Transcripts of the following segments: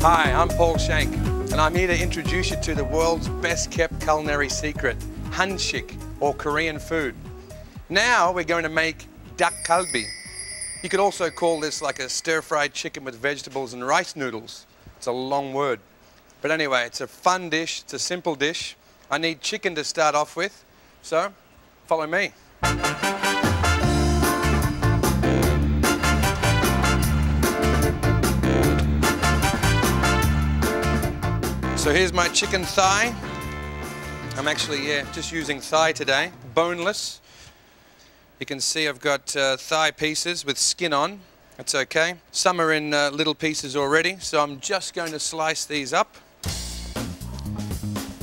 Hi, I'm Paul Schenk, and I'm here to introduce you to the world's best kept culinary secret, Schenk, or Korean food. Now we're going to make Dakgalbi. You could also call this like a stir-fried chicken with vegetables and rice noodles. It's a long word. But anyway, it's a fun dish, it's a simple dish. I need chicken to start off with, so follow me. So here's my chicken thigh. I'm actually, just using thigh today, boneless. You can see I've got thigh pieces with skin on. That's okay. Some are in little pieces already, so I'm just going to slice these up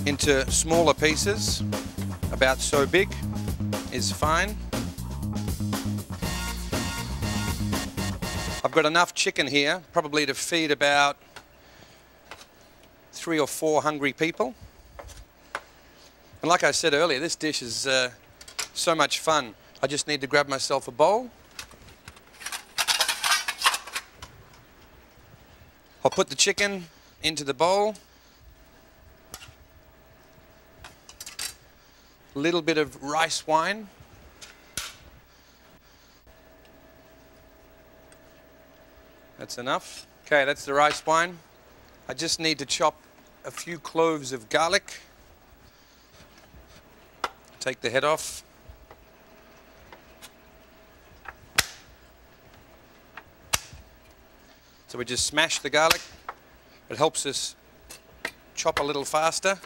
into smaller pieces. About so big is fine. I've got enough chicken here, probably to feed about 3 or 4 hungry people. And like I said earlier, this dish is so much fun. I just need to grab myself a bowl. I'll put the chicken into the bowl. A little bit of rice wine. That's enough. Okay, that's the rice wine. I just need to chop a few cloves of garlic. Take the head off. So we just smash the garlic. It helps us chop a little faster.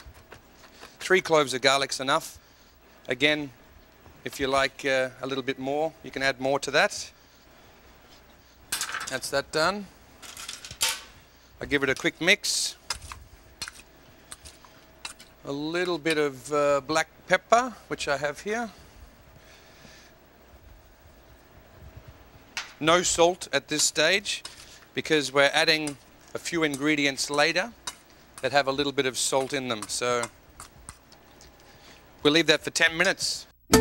3 cloves of garlic's enough. Again, if you like a little bit more, you can add more to that. That's that done. I give it a quick mix. A little bit of black pepper, which I have here. No salt at this stage, because we're adding a few ingredients later that have a little bit of salt in them. So we'll leave that for 10 minutes. For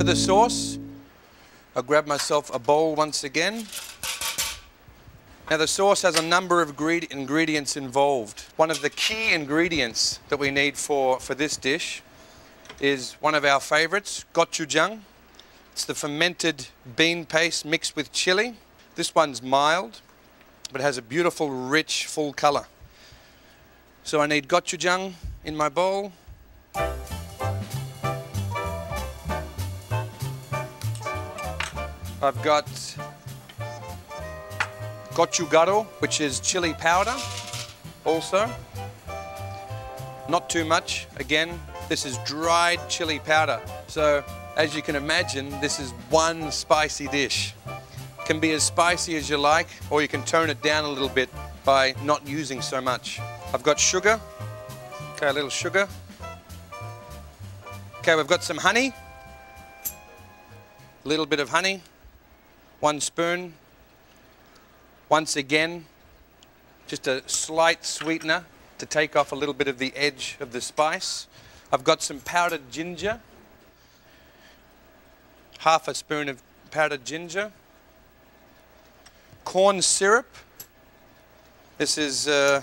the sauce, I'll grab myself a bowl once again. Now the sauce has a number of ingredients involved. One of the key ingredients that we need for this dish is one of our favorites, gochujang. It's the fermented bean paste mixed with chili. This one's mild, but it has a beautiful, rich, full color. So I need gochujang in my bowl. I've got gochugaro, which is chili powder also. Not too much. Again, this is dried chili powder. So as you can imagine, this is one spicy dish. It can be as spicy as you like, or you can tone it down a little bit by not using so much. I've got sugar. Okay, a little sugar. Okay, we've got some honey. A little bit of honey. 1 spoon. Once again, just a slight sweetener to take off a little bit of the edge of the spice. I've got some powdered ginger. 1/2 spoon of powdered ginger. Corn syrup. This is a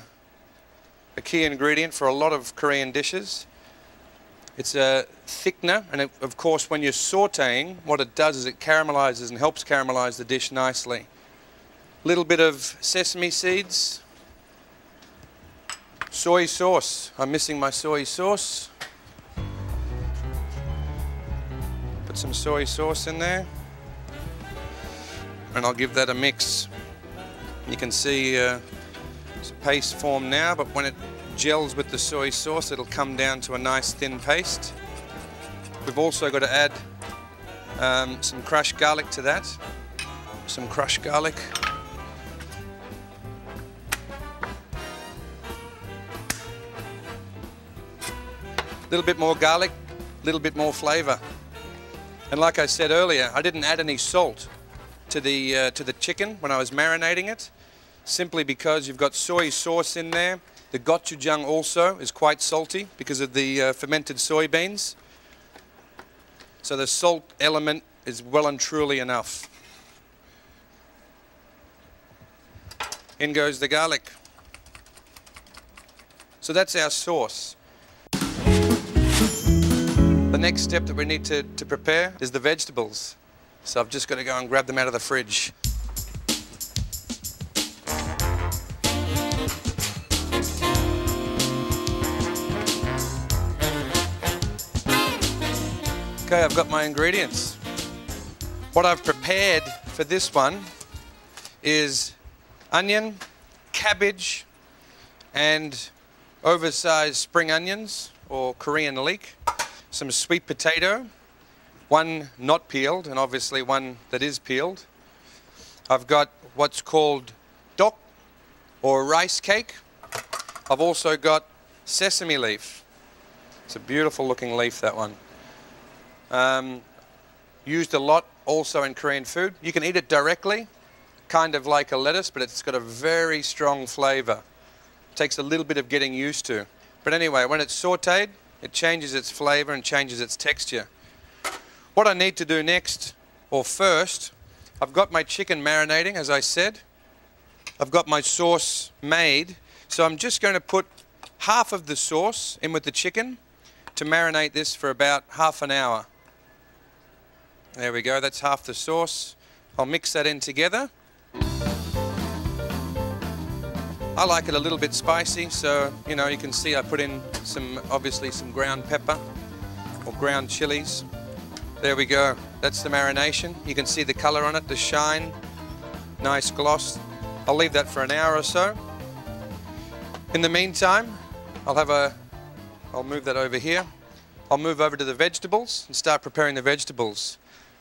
key ingredient for a lot of Korean dishes. It's a thickener, and of course when you're sauteing, what it does is it caramelizes and helps caramelize the dish nicely. Little bit of sesame seeds. Soy sauce. I'm missing my soy sauce. Put some soy sauce in there. And I'll give that a mix. You can see it's a paste form now, but when it gels with the soy sauce, it'll come down to a nice thin paste. We've also got to add some crushed garlic to that. Some crushed garlic. A little bit more garlic, a little bit more flavor. And like I said earlier, I didn't add any salt to the chicken when I was marinating it, simply because you've got soy sauce in there. The gochujang also is quite salty because of the fermented soybeans. So the salt element is well and truly enough. In goes the garlic. So that's our sauce. The next step that we need to prepare is the vegetables. So I've just got to go and grab them out of the fridge. Okay, I've got my ingredients. What I've prepared for this one is onion, cabbage, and oversized spring onions or Korean leek, some sweet potato, one not peeled and obviously one that is peeled. I've got what's called dok or rice cake. I've also got sesame leaf. It's a beautiful looking leaf, that one. Used a lot also in Korean food. You can eat it directly, kind of like a lettuce, but it's got a very strong flavor. Takes a little bit of getting used to. But anyway, when it's sauteed, it changes its flavor and changes its texture. What I need to do next, or first, I've got my chicken marinating, as I said. I've got my sauce made, so I'm just going to put half of the sauce in with the chicken to marinate this for about half an hour. There we go, that's half the sauce. I'll mix that in together. I like it a little bit spicy, so you know, you can see I put in obviously some ground pepper or ground chilies. There we go, that's the marination. You can see the color on it, the shine, nice gloss. I'll leave that for an hour or so. In the meantime, I'll move that over here. I'll move over to the vegetables and start preparing the vegetables.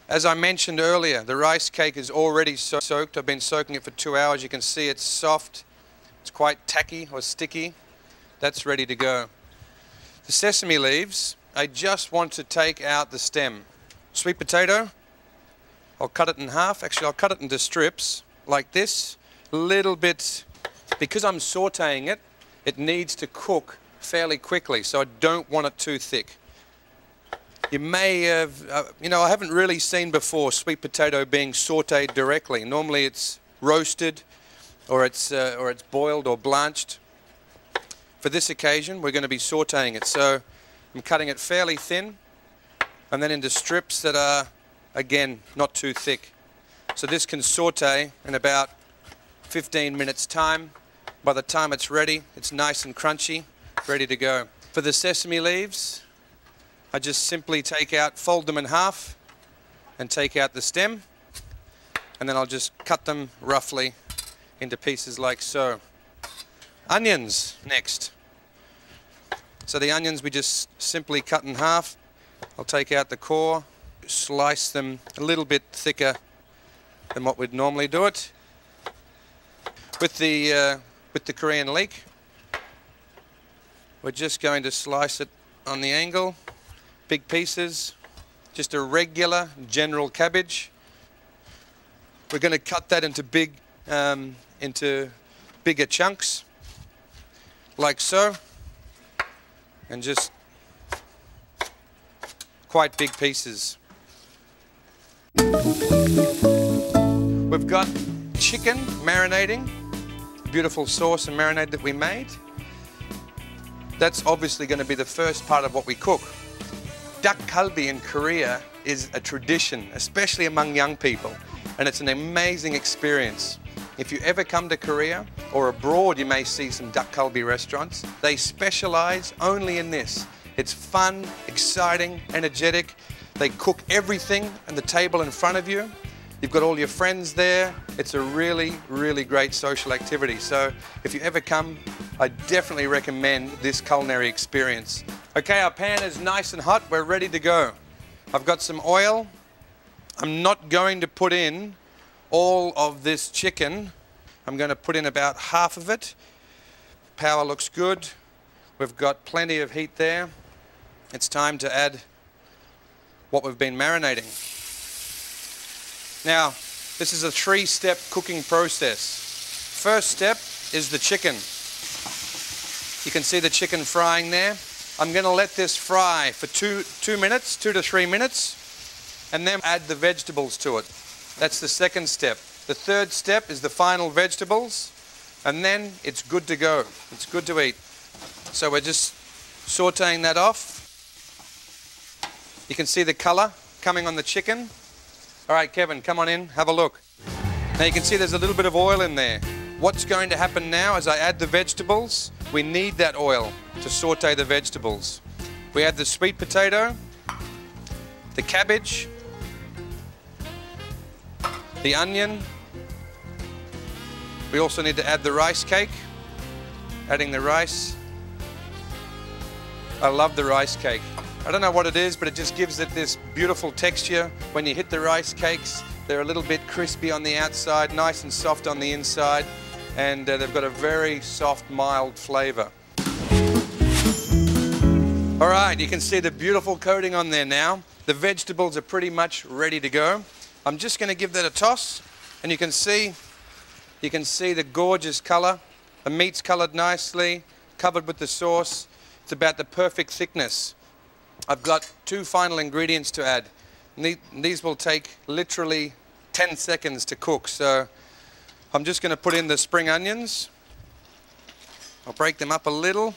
As I mentioned earlier, the rice cake is already soaked. I've been soaking it for 2 hours. You can see it's soft. It's quite tacky or sticky. That's ready to go. The sesame leaves, I just want to take out the stem. Sweet potato, I'll cut it in half. Actually, I'll cut it into strips like this. A little bit, because I'm sauteing it, it needs to cook fairly quickly, so I don't want it too thick. You may have, you know, I haven't really seen before sweet potato being sauteed directly. Normally it's roasted or it's boiled or blanched. For this occasion, we're going to be sauteing it. So I'm cutting it fairly thin and then into strips that are, again, not too thick. So this can saute in about 15 minutes time. By the time it's ready, it's nice and crunchy, ready to go. For the sesame leaves, I just simply fold them in half and take out the stem, and then I'll just cut them roughly into pieces like so. Onions next. So the onions we just simply cut in half. I'll take out the core, slice them a little bit thicker than what we'd normally do it. With the Korean leek, we're just going to slice it on the angle. Big pieces, just a regular general cabbage. We're going to cut that into bigger chunks, like so, and just quite big pieces. We've got chicken marinating, beautiful sauce and marinade that we made. That's obviously going to be the first part of what we cook. Dakgalbi in Korea is a tradition, especially among young people, and it's an amazing experience. If you ever come to Korea or abroad, you may see some Dakgalbi restaurants. They specialize only in this. It's fun, exciting, energetic. They cook everything on the table in front of you. You've got all your friends there. It's a really, really great social activity. So if you ever come, I definitely recommend this culinary experience. Okay, our pan is nice and hot. We're ready to go. I've got some oil. I'm not going to put in all of this chicken. I'm going to put in about half of it. Power looks good. We've got plenty of heat there. It's time to add what we've been marinating. Now, this is a 3-step cooking process. First step is the chicken. You can see the chicken frying there. I'm going to let this fry for 2 minutes, 2 to 3 minutes, and then add the vegetables to it. That's the second step. The third step is the final vegetables. and then it's good to go. It's good to eat. So we're just sauteing that off. You can see the color coming on the chicken. All right, Kevin, come on in, have a look. Now you can see there's a little bit of oil in there. What's going to happen now as I add the vegetables, we need that oil to saute the vegetables. We add the sweet potato, the cabbage, the onion. We also need to add the rice cake. Adding the rice. I love the rice cake. I don't know what it is, but it just gives it this beautiful texture. When you hit the rice cakes, they're a little bit crispy on the outside, nice and soft on the inside, and they've got a very soft, mild flavor. All right, you can see the beautiful coating on there now. The vegetables are pretty much ready to go. I'm just going to give that a toss, and you can see the gorgeous color. The meat's colored nicely, covered with the sauce. It's about the perfect thickness. I've got 2 final ingredients to add. These will take literally 10 seconds to cook, so I'm just going to put in the spring onions. I'll break them up a little.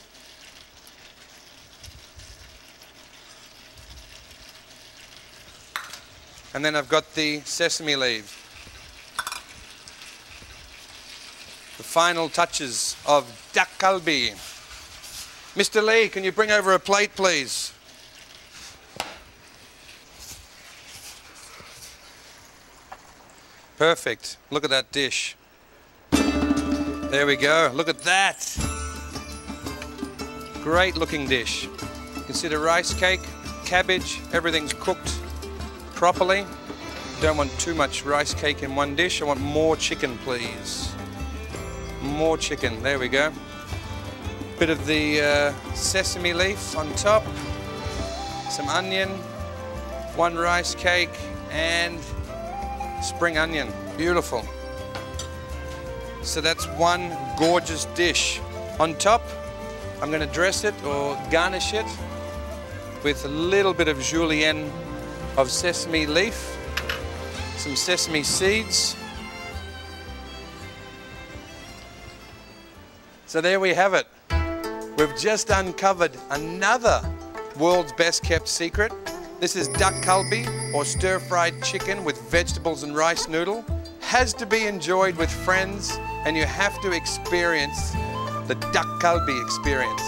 And then I've got the sesame leaf. The final touches of Dakgalbi. Mr. Lee, can you bring over a plate, please? Perfect. Look at that dish. There we go. Look at that. Great looking dish. You can see the rice cake, cabbage, everything's cooked properly. Don't want too much rice cake in one dish. I want more chicken, please. More chicken. There we go. Bit of the sesame leaf on top. Some onion. 1 rice cake and spring onion. Beautiful. So that's one gorgeous dish. On top, I'm going to dress it or garnish it with a little bit of julienne of sesame leaf, some sesame seeds. So there we have it. We've just uncovered another world's best kept secret. This is Dakgalbi, or stir-fried chicken with vegetables and rice noodle. Has to be enjoyed with friends, and you have to experience the Dakgalbi experience.